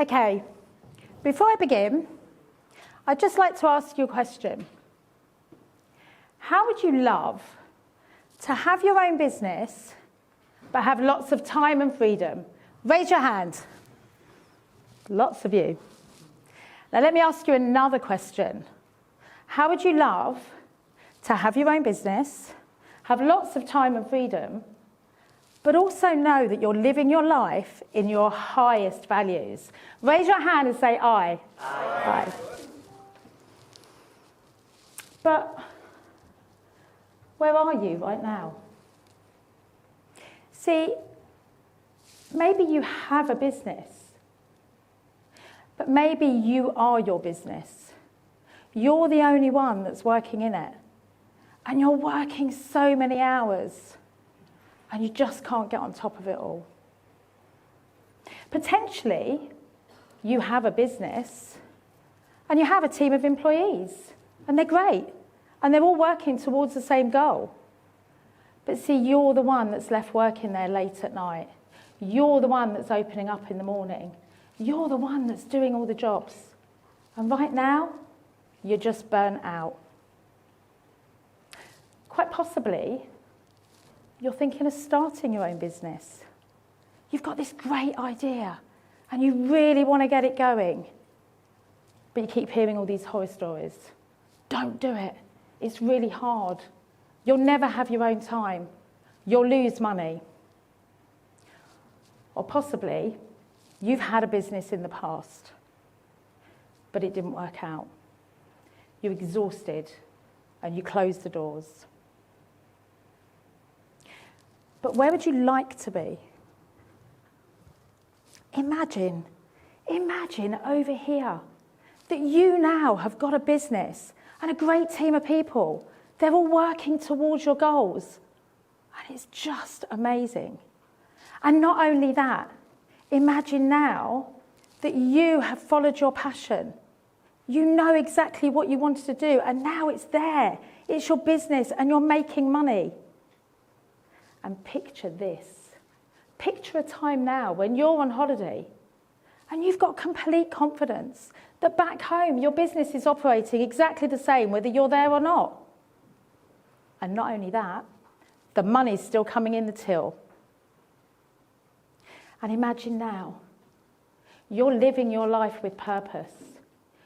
Okay, before I begin, I'd just like to ask you a question. How would you love to have your own business, but have lots of time and freedom? Raise your hand. Lots of you. Now let me ask you another question. How would you love to have your own business, have lots of time and freedom, but also know that you're living your life in your highest values? Raise your hand and say aye. Aye. Aye. But where are you right now? See, maybe you have a business, but maybe you are your business. You're the only one that's working in it. And you're working so many hours, and you just can't get on top of it all. Potentially, you have a business, and you have a team of employees, and they're great, and they're all working towards the same goal. But see, you're the one that's left working there late at night. You're the one that's opening up in the morning. You're the one that's doing all the jobs. And right now, you're just burnt out. Quite possibly, you're thinking of starting your own business. You've got this great idea, and you really want to get it going. But you keep hearing all these horror stories. Don't do it. It's really hard. You'll never have your own time. You'll lose money. Or possibly, you've had a business in the past, but it didn't work out. You're exhausted, and you closed the doors. But where would you like to be? Imagine over here that you now have got a business and a great team of people. They're all working towards your goals. And it's just amazing. And not only that, imagine now that you have followed your passion. You know exactly what you wanted to do, and now it's there. It's your business, and you're making money. And picture this. Picture a time now when you're on holiday, and you've got complete confidence that back home your business is operating exactly the same whether you're there or not. And not only that, the money's still coming in the till. And imagine now, you're living your life with purpose.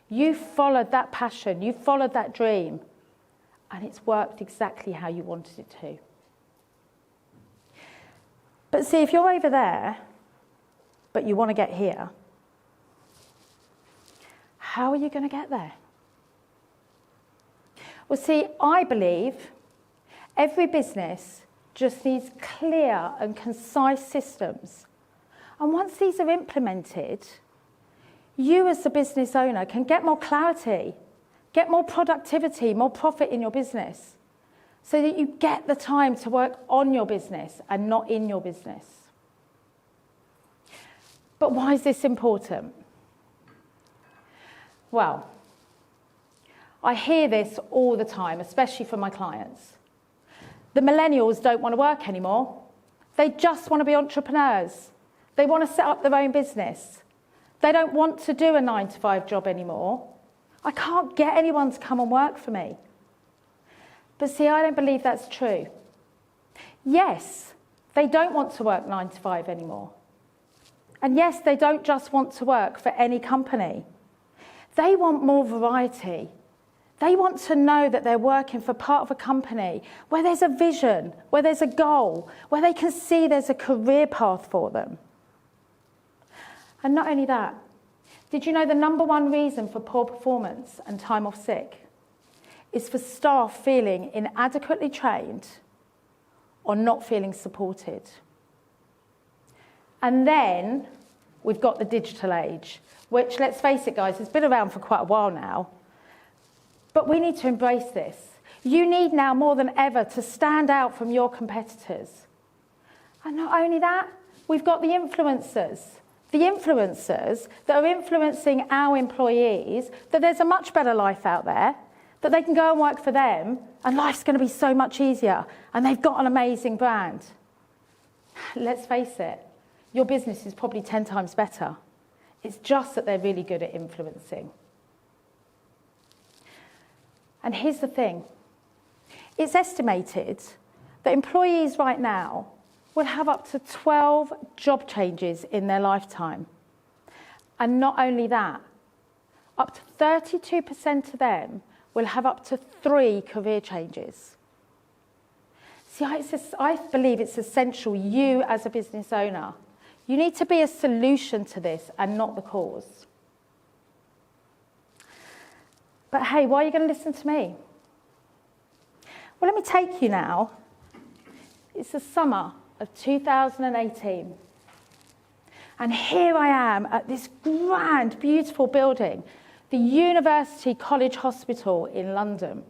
You followed that passion, you followed that dream, and it's worked exactly how you wanted it to. But see, if you're over there, but you want to get here, how are you going to get there? Well, see, I believe every business just needs clear and concise systems. And once these are implemented, you as the business owner can get more clarity, get more productivity, more profit in your business, so that you get the time to work on your business and not in your business. But why is this important? Well, I hear this all the time, especially from my clients. The millennials don't want to work anymore. They just want to be entrepreneurs. They want to set up their own business. They don't want to do a 9-to-5 job anymore. I can't get anyone to come and work for me. But see, I don't believe that's true. Yes, they don't want to work 9-to-5 anymore. And yes, they don't just want to work for any company. They want more variety. They want to know that they're working for part of a company where there's a vision, where there's a goal, where they can see there's a career path for them. And not only that, did you know the number one reason for poor performance and time off sick is for staff feeling inadequately trained or not feeling supported? And then we've got the digital age, which, let's face it, guys, has been around for quite a while now. But we need to embrace this. You need now more than ever to stand out from your competitors. And not only that, we've got the influencers. The influencers that are influencing our employees that there's a much better life out there, that they can go and work for them, and life's going to be so much easier, and they've got an amazing brand. Let's face it, your business is probably 10 times better. It's just that they're really good at influencing. And here's the thing. It's estimated that employees right now will have up to 12 job changes in their lifetime. And not only that, up to 32% of them will have up to 3 career changes. See, I believe it's essential, you as a business owner, you need to be a solution to this and not the cause. But hey, why are you going to listen to me? Well, let me take you now. It's the summer of 2018. And here I am at this grand, beautiful building, the University College Hospital in London.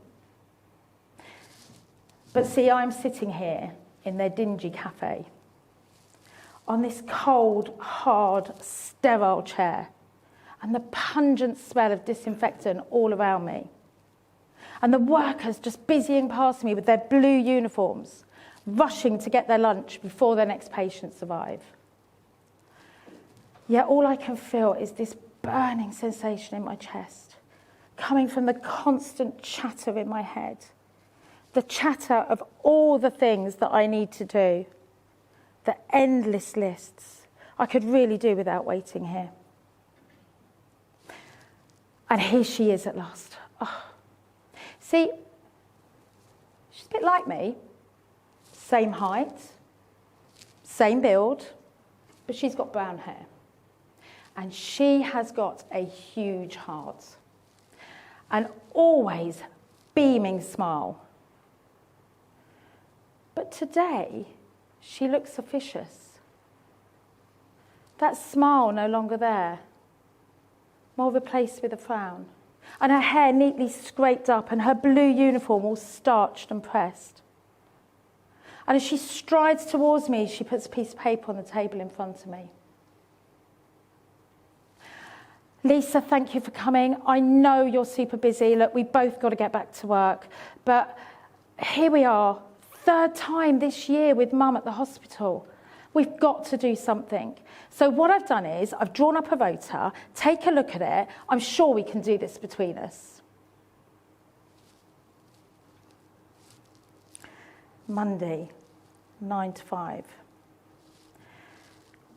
But see, I'm sitting here in their dingy cafe on this cold, hard, sterile chair, and the pungent smell of disinfectant all around me. And the workers just busying past me with their blue uniforms, rushing to get their lunch before their next patients arrive. Yet all I can feel is this burning sensation in my chest, coming from the constant chatter in my head, the chatter of all the things that I need to do, the endless lists. I could really do without waiting here. And here she is at last. Oh. See, she's a bit like me. Same height, same build, but she's got brown hair. And she has got a huge heart. An always beaming smile. But today, she looks officious. That smile no longer there, more replaced with a frown. And her hair neatly scraped up and her blue uniform all starched and pressed. And as she strides towards me, she puts a piece of paper on the table in front of me. Lisa, thank you for coming. I know you're super busy. Look, we both got to get back to work. But here we are, 3rd time this year with Mum at the hospital. We've got to do something. So what I've done is I've drawn up a rota, take a look at it. I'm sure we can do this between us. Monday, 9 to 5.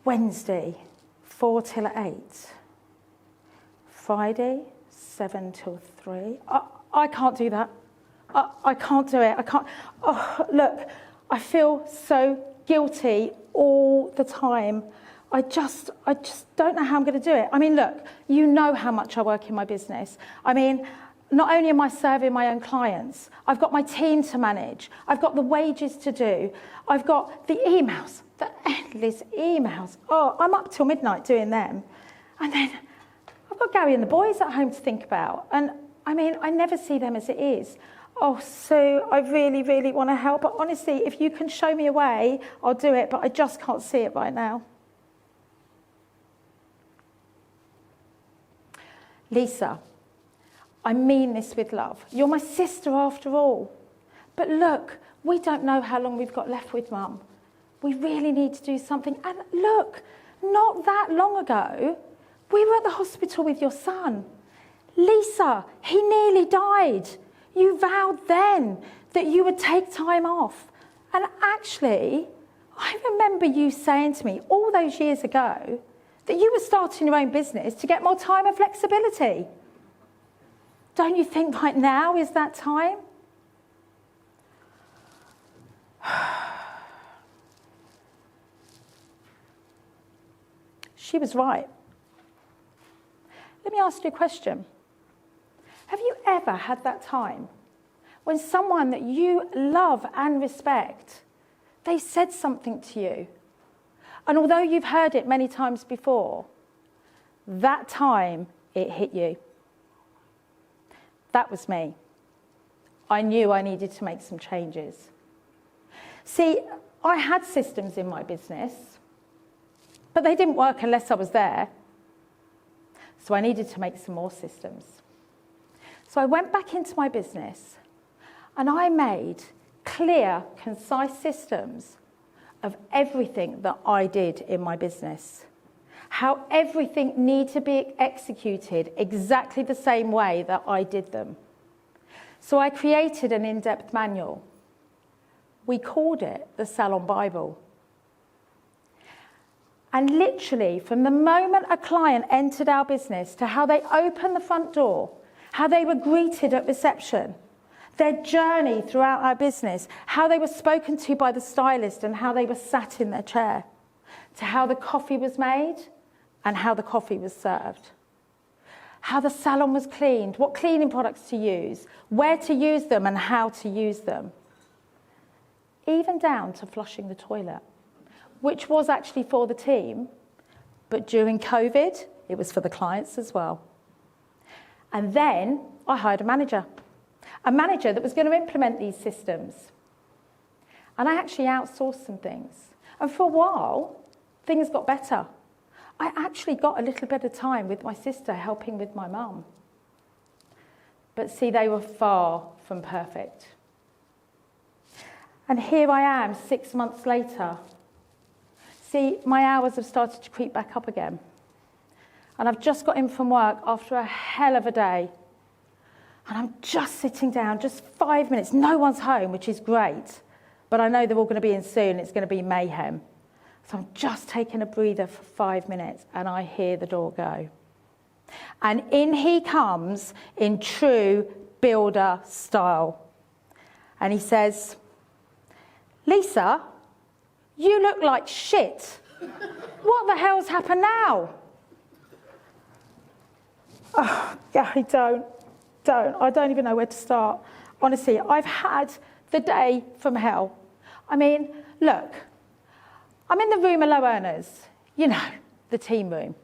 Wednesday, 4 till 8. Friday, 7 till 3. I can't do that. I can't do it. I can't. Oh, look, I feel so guilty all the time. I just don't know how I'm going to do it. I mean, look, you know how much I work in my business. I mean, not only am I serving my own clients, I've got my team to manage. I've got the wages to do. I've got the emails, the endless emails. Oh, I'm up till midnight doing them. And then I've got Gary and the boys at home to think about. And I mean, I never see them as it is. Oh, Sue, I really, really want to help. But honestly, if you can show me a way, I'll do it. But I just can't see it right now. Lisa, I mean this with love. You're my sister after all. But look, we don't know how long we've got left with Mum. We really need to do something. And look, not that long ago, we were at the hospital with your son. Lisa, he nearly died. You vowed then that you would take time off. And actually, I remember you saying to me all those years ago that you were starting your own business to get more time and flexibility. Don't you think right now is that time? She was right. Let me ask you a question. Have you ever had that time when someone that you love and respect, they said something to you, and although you've heard it many times before, that time it hit you? That was me. I knew I needed to make some changes. See, I had systems in my business, but they didn't work unless I was there. So I needed to make some more systems. So I went back into my business and I made clear, concise systems of everything that I did in my business. how everything needed to be executed exactly the same way that I did them. So I created an in-depth manual. We called it the Salon Bible. And literally, from the moment a client entered our business to how they opened the front door, how they were greeted at reception, their journey throughout our business, how they were spoken to by the stylist and how they were sat in their chair, to how the coffee was made and how the coffee was served, how the salon was cleaned, what cleaning products to use, where to use them and how to use them, even down to flushing the toilet, which was actually for the team, but during COVID, it was for the clients as well. And then I hired a manager that was going to implement these systems. And I actually outsourced some things. And for a while, things got better. I actually got a little bit of time with my sister helping with my mum. But see, they were far from perfect. And here I am 6 months later. See, my hours have started to creep back up again. And I've just got in from work after a hell of a day. And I'm just sitting down, just 5 minutes. No one's home, which is great. But I know they're all going to be in soon. It's going to be mayhem. So I'm just taking a breather for 5 minutes, and I hear the door go. And in he comes in true builder style. And he says, "Lisa, you look like shit. What the hell's happened now?" Oh, Gary, don't. I don't even know where to start. Honestly, I've had the day from hell. I mean, look, I'm in the room of low earners. You know, the team room.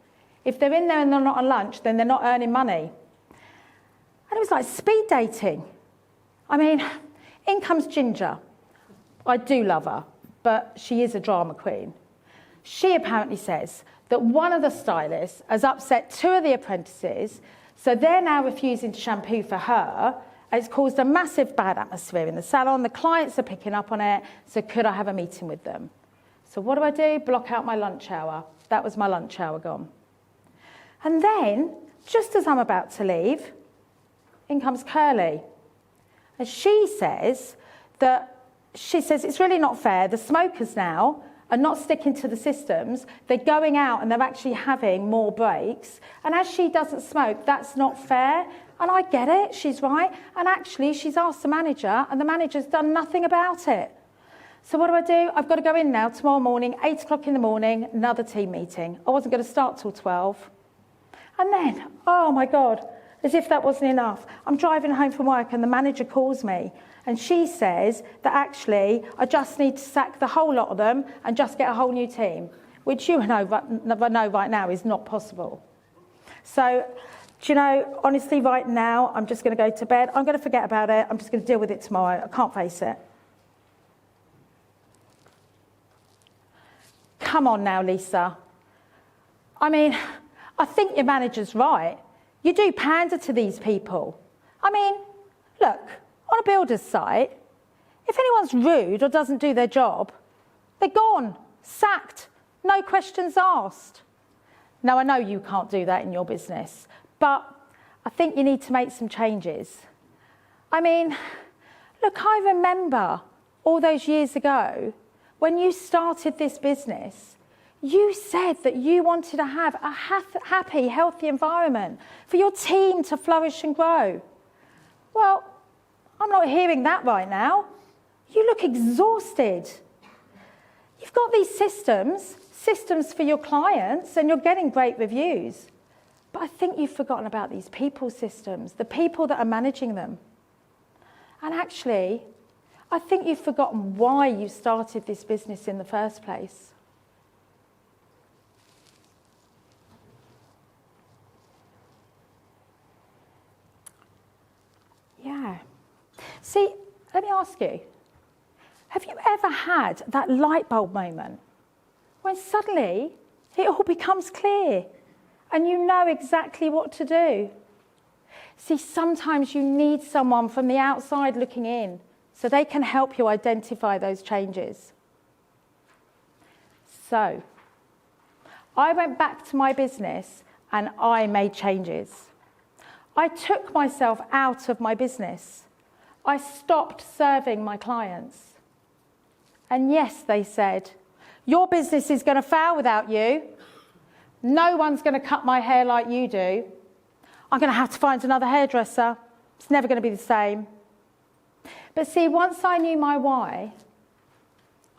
If they're in there and they're not on lunch, then they're not earning money. And it was like speed dating. I mean, in comes Ginger. I do love her, but she is a drama queen. She apparently says that one of the stylists has upset 2 of the apprentices, so they're now refusing to shampoo for her. It's caused a massive bad atmosphere in the salon. The clients are picking up on it, so could I have a meeting with them? So what do? Block out my lunch hour. That was my lunch hour gone. And then, just as I'm about to leave, in comes Curly. And she says it's really not fair. The smokers now are not sticking to the systems. They're going out and they're actually having more breaks. And as she doesn't smoke, that's not fair. And I get it, she's right. And actually, she's asked the manager, and the manager's done nothing about it. So what do? I've got to go in now tomorrow morning, 8 o'clock in the morning, another team meeting. I wasn't going to start till 12. And then, oh my God, as if that wasn't enough, I'm driving home from work and the manager calls me. And she says that actually I just need to sack the whole lot of them and just get a whole new team, which you know right now is not possible. So, do you know, honestly, right now, I'm just going to go to bed. I'm going to forget about it. I'm just going to deal with it tomorrow. I can't face it. Come on now, Lisa. I mean, I think your manager's right. You do pander to these people. I mean, look, on a builder's site, if anyone's rude or doesn't do their job, they're gone, sacked, no questions asked. Now, I know you can't do that in your business, but I think you need to make some changes. I mean, look, I remember all those years ago when you started this business, you said that you wanted to have a happy, healthy environment for your team to flourish and grow. Well, I'm not hearing that right now. You look exhausted. You've got these systems for your clients, and you're getting great reviews. But I think you've forgotten about these people systems, the people that are managing them. And actually, I think you've forgotten why you started this business in the first place. Yeah. See, let me ask you, have you ever had that light bulb moment when suddenly it all becomes clear and you know exactly what to do? See, sometimes you need someone from the outside looking in so they can help you identify those changes. So, I went back to my business and I made changes. I took myself out of my business. I stopped serving my clients. And yes, they said, your business is going to fail without you. No one's going to cut my hair like you do. I'm going to have to find another hairdresser. It's never going to be the same. But see, once I knew my why,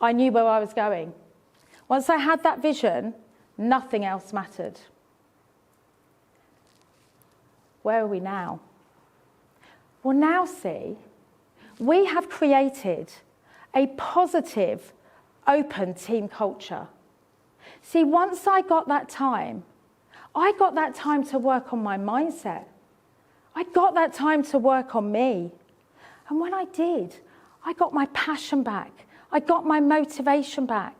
I knew where I was going. Once I had that vision, nothing else mattered. Where are we now? Well, now see, we have created a positive, open team culture. See, once I got that time to work on my mindset. I got that time to work on me. And when I did, I got my passion back. I got my motivation back.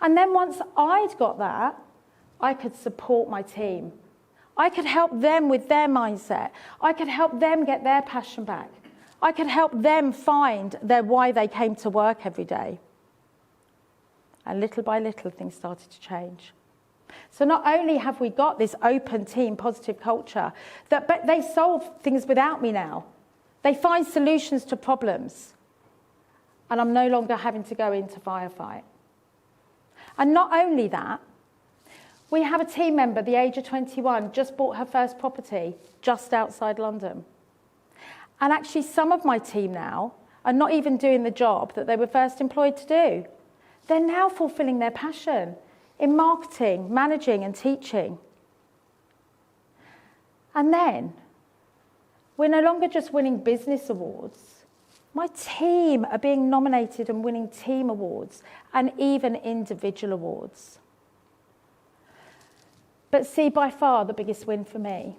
And then once I'd got that, I could support my team. I could help them with their mindset. I could help them get their passion back. I could help them find their why they came to work every day. And little by little, things started to change. So not only have we got this open team, positive culture, but they solve things without me now. They find solutions to problems. And I'm no longer having to go into firefight. And not only that, we have a team member, the age of 21, just bought her first property just outside London. And actually some of my team now are not even doing the job that they were first employed to do. They're now fulfilling their passion in marketing, managing and teaching. And then, we're no longer just winning business awards. My team are being nominated and winning team awards and even individual awards. But see, by far the biggest win for me,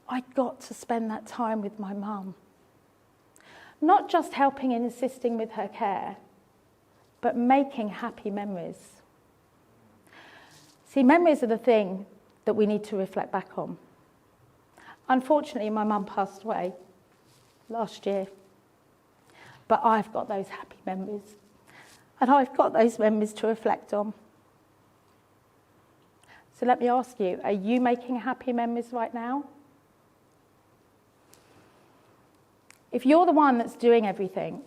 I got to spend that time with my mum. Not just helping and assisting with her care, but making happy memories. See, memories are the thing that we need to reflect back on. Unfortunately, my mum passed away last year. But I've got those happy memories. And I've got those memories to reflect on. So let me ask you, are you making happy memories right now? If you're the one that's doing everything,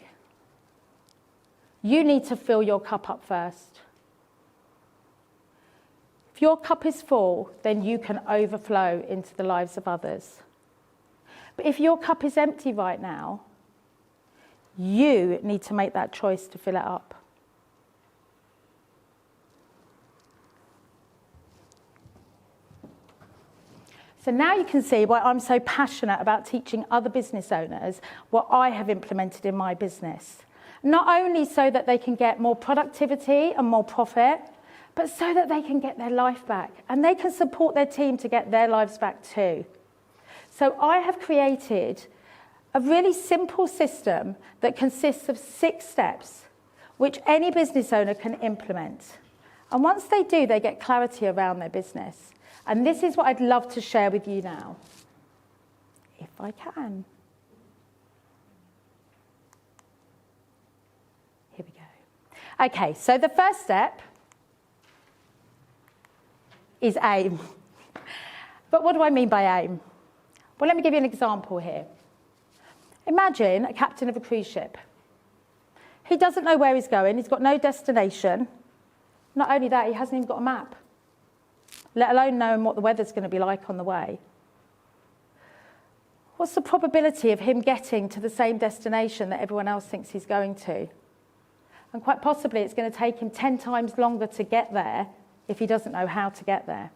you need to fill your cup up first. If your cup is full, then you can overflow into the lives of others. But if your cup is empty right now, you need to make that choice to fill it up. So now you can see why I'm so passionate about teaching other business owners what I have implemented in my business. Not only so that they can get more productivity and more profit, but so that they can get their life back and they can support their team to get their lives back too. So I have created a really simple system that consists of 6 steps, which any business owner can implement. And once they do, they get clarity around their business. And this is what I'd love to share with you now, if I can. Here we go. Okay, so the first step is aim. But what do I mean by aim? Well, let me give you an example here. Imagine a captain of a cruise ship. He doesn't know where he's going. He's got no destination. Not only that, he hasn't even got a map, let alone knowing what the weather's going to be like on the way. What's the probability of him getting to the same destination that everyone else thinks he's going to? And quite possibly it's going to take him 10 times longer to get there if he doesn't know how to get there.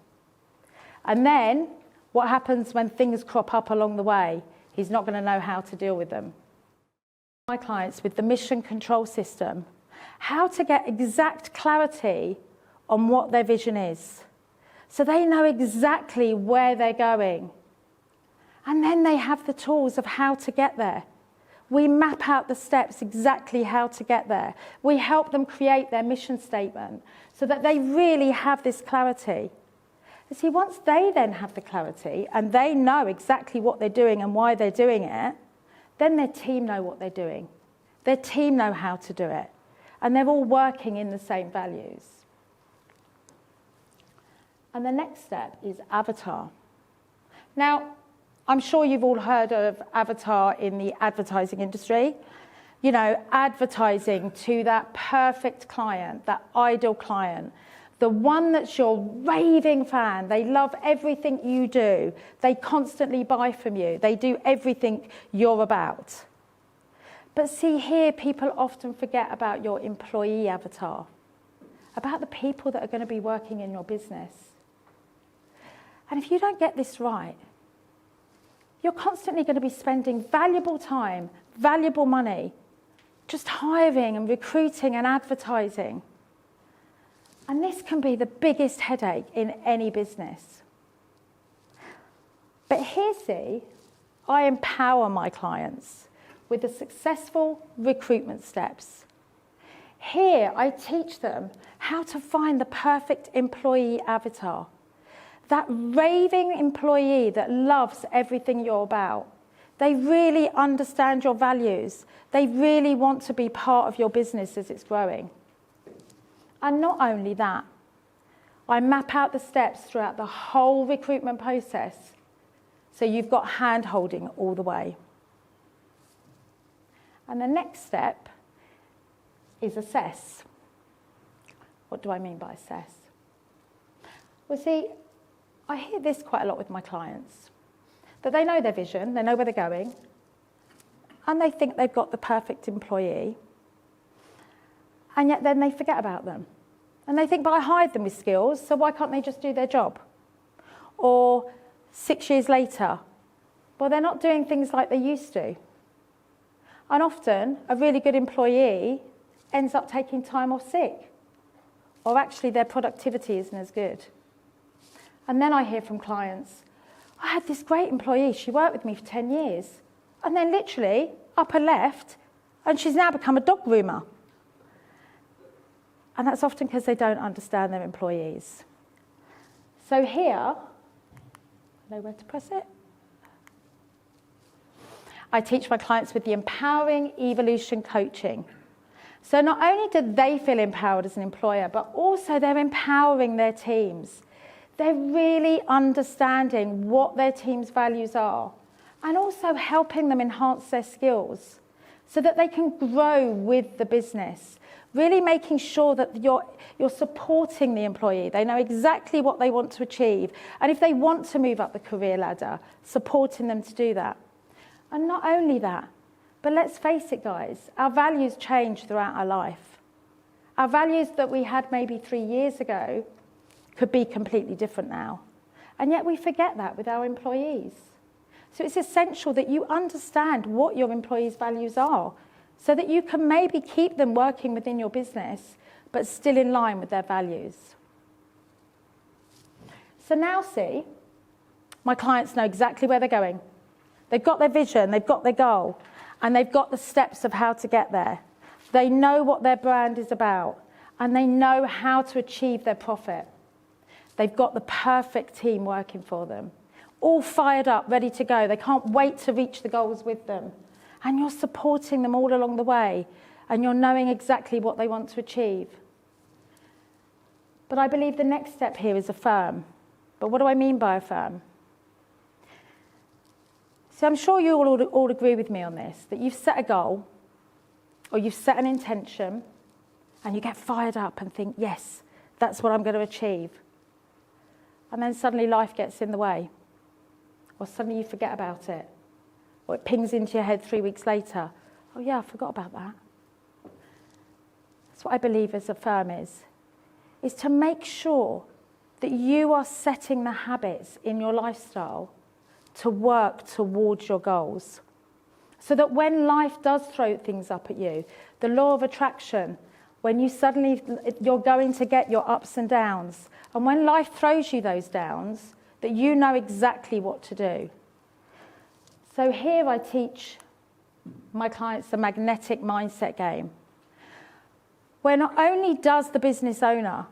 And then what happens when things crop up along the way? He's not going to know how to deal with them. My clients with the mission control system, how to get exact clarity on what their vision is. So they know exactly where they're going. And then they have the tools of how to get there. We map out the steps exactly how to get there. We help them create their mission statement so that they really have this clarity. You see, once they then have the clarity and they know exactly what they're doing and why they're doing it, then their team know what they're doing. Their team know how to do it. And they're all working in the same values. And the next step is avatar. Now, I'm sure you've all heard of avatar in the advertising industry. You know, advertising to that perfect client, that ideal client, the one that's your raving fan. They love everything you do. They constantly buy from you. They do everything you're about. But see, here people often forget about your employee avatar, about the people that are going to be working in your business. And if you don't get this right, you're constantly going to be spending valuable time, valuable money, just hiring and recruiting and advertising. And this can be the biggest headache in any business. But here, see, I empower my clients with the successful recruitment steps. Here, I teach them how to find the perfect employee avatar. That raving employee that loves everything you're about. They really understand your values. They really want to be part of your business as it's growing. And not only that, I map out the steps throughout the whole recruitment process, so you've got hand-holding all the way. And the next step is assess. What do I mean by assess? Well, see, I hear this quite a lot with my clients, that they know their vision, they know where they're going, and they think they've got the perfect employee, and yet then they forget about them. And they think, but I hired them with skills, so why can't they just do their job? Or 6 years later, well, they're not doing things like they used to. And often, a really good employee ends up taking time off sick, or actually their productivity isn't as good. And then I hear from clients, I had this great employee, she worked with me for 10 years, and then literally up and left, and she's now become a dog groomer. And that's often because they don't understand their employees. So here, I know where to press it. I teach my clients with the Empowering Evolution Coaching. So not only do they feel empowered as an employer, but also they're empowering their teams. They're really understanding what their team's values are and also helping them enhance their skills so that they can grow with the business, really making sure that you're supporting the employee. They know exactly what they want to achieve. And if they want to move up the career ladder, supporting them to do that. And not only that, but let's face it, guys, our values change throughout our life. Our values that we had maybe 3 years ago could be completely different now. And yet we forget that with our employees. So it's essential that you understand what your employees' values are so that you can maybe keep them working within your business, but still in line with their values. So now see, my clients know exactly where they're going. They've got their vision, they've got their goal, and they've got the steps of how to get there. They know what their brand is about, and they know how to achieve their profit. They've got the perfect team working for them, all fired up, ready to go. They can't wait to reach the goals with them. And you're supporting them all along the way, and you're knowing exactly what they want to achieve. But I believe the next step here is affirm. But what do I mean by affirm? So I'm sure you all agree with me on this, that you've set a goal, or you've set an intention, and you get fired up and think, yes, that's what I'm going to achieve. And then suddenly life gets in the way. Or suddenly you forget about it. Or it pings into your head 3 weeks later. Oh yeah, I forgot about that. That's what I believe as affirm is to make sure that you are setting the habits in your lifestyle to work towards your goals. So that when life does throw things up at you, the law of attraction, when you're going to get your ups and downs, and when life throws you those downs, that you know exactly what to do. So here I teach my clients the magnetic mindset game, where not only does the business owner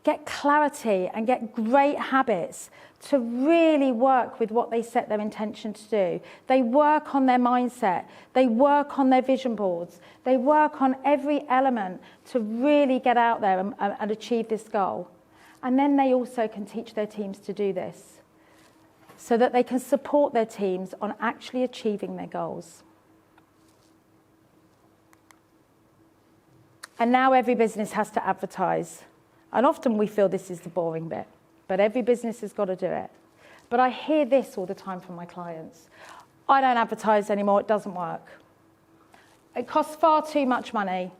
get clarity and get great habits to really work with what they set their intention to do. They work on their mindset. They work on their vision boards. They work on every element to really get out there and achieve this goal. And then they also can teach their teams to do this so that they can support their teams on actually achieving their goals. And now every business has to advertise. And often we feel this is the boring bit, but every business has got to do it. But I hear this all the time from my clients. I don't advertise anymore, it doesn't work. It costs far too much money.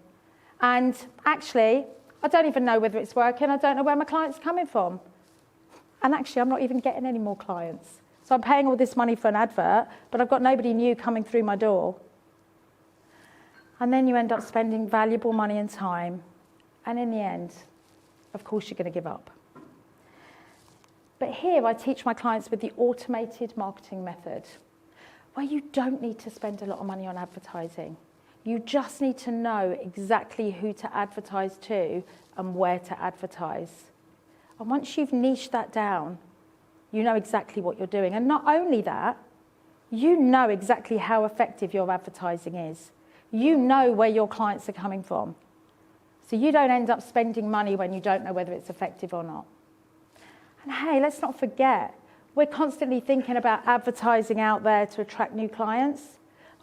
And actually, I don't even know whether it's working. I don't know where my clients are coming from. And actually, I'm not even getting any more clients. So I'm paying all this money for an advert, but I've got nobody new coming through my door. And then you end up spending valuable money and time. And in the end, of course, you're going to give up. But here, I teach my clients with the automated marketing method, where you don't need to spend a lot of money on advertising. You just need to know exactly who to advertise to and where to advertise. And once you've niched that down, you know exactly what you're doing. And not only that, you know exactly how effective your advertising is. You know where your clients are coming from. So you don't end up spending money when you don't know whether it's effective or not. And hey, let's not forget, we're constantly thinking about advertising out there to attract new clients.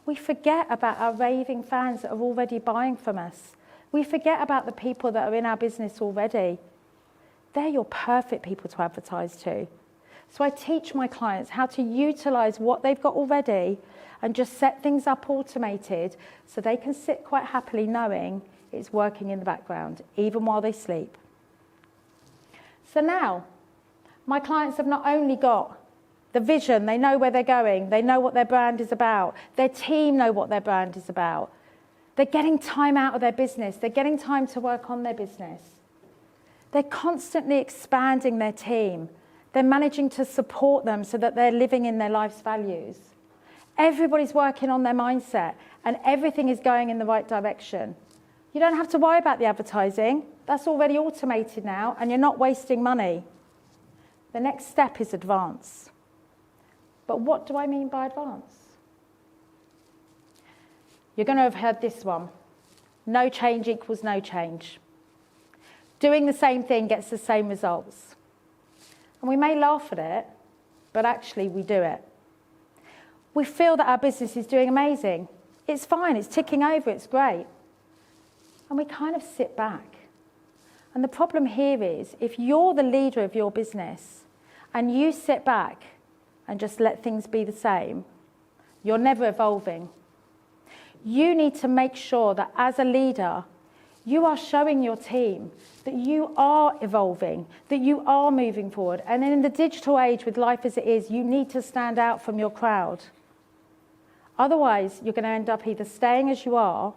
We forget about our raving fans that are already buying from us. We forget about the people that are in our business already. They're your perfect people to advertise to. So I teach my clients how to utilize what they've got already and just set things up automated so they can sit quite happily knowing it's working in the background, even while they sleep. So now, my clients have not only got the vision, they know where they're going, they know what their brand is about, their team know what their brand is about. They're getting time out of their business, they're getting time to work on their business. They're constantly expanding their team. They're managing to support them so that they're living in their life's values. Everybody's working on their mindset and everything is going in the right direction. You don't have to worry about the advertising. That's already automated now and you're not wasting money. The next step is advance. But what do I mean by advance? You're going to have heard this one. No change equals no change. Doing the same thing gets the same results. And we may laugh at it, but actually we do it. We feel that our business is doing amazing. It's fine, it's ticking over, it's great. And we kind of sit back. And the problem here is, if you're the leader of your business and you sit back and just let things be the same, you're never evolving. You need to make sure that as a leader, you are showing your team that you are evolving, that you are moving forward. And in the digital age, with life as it is, you need to stand out from your crowd. Otherwise, you're going to end up either staying as you are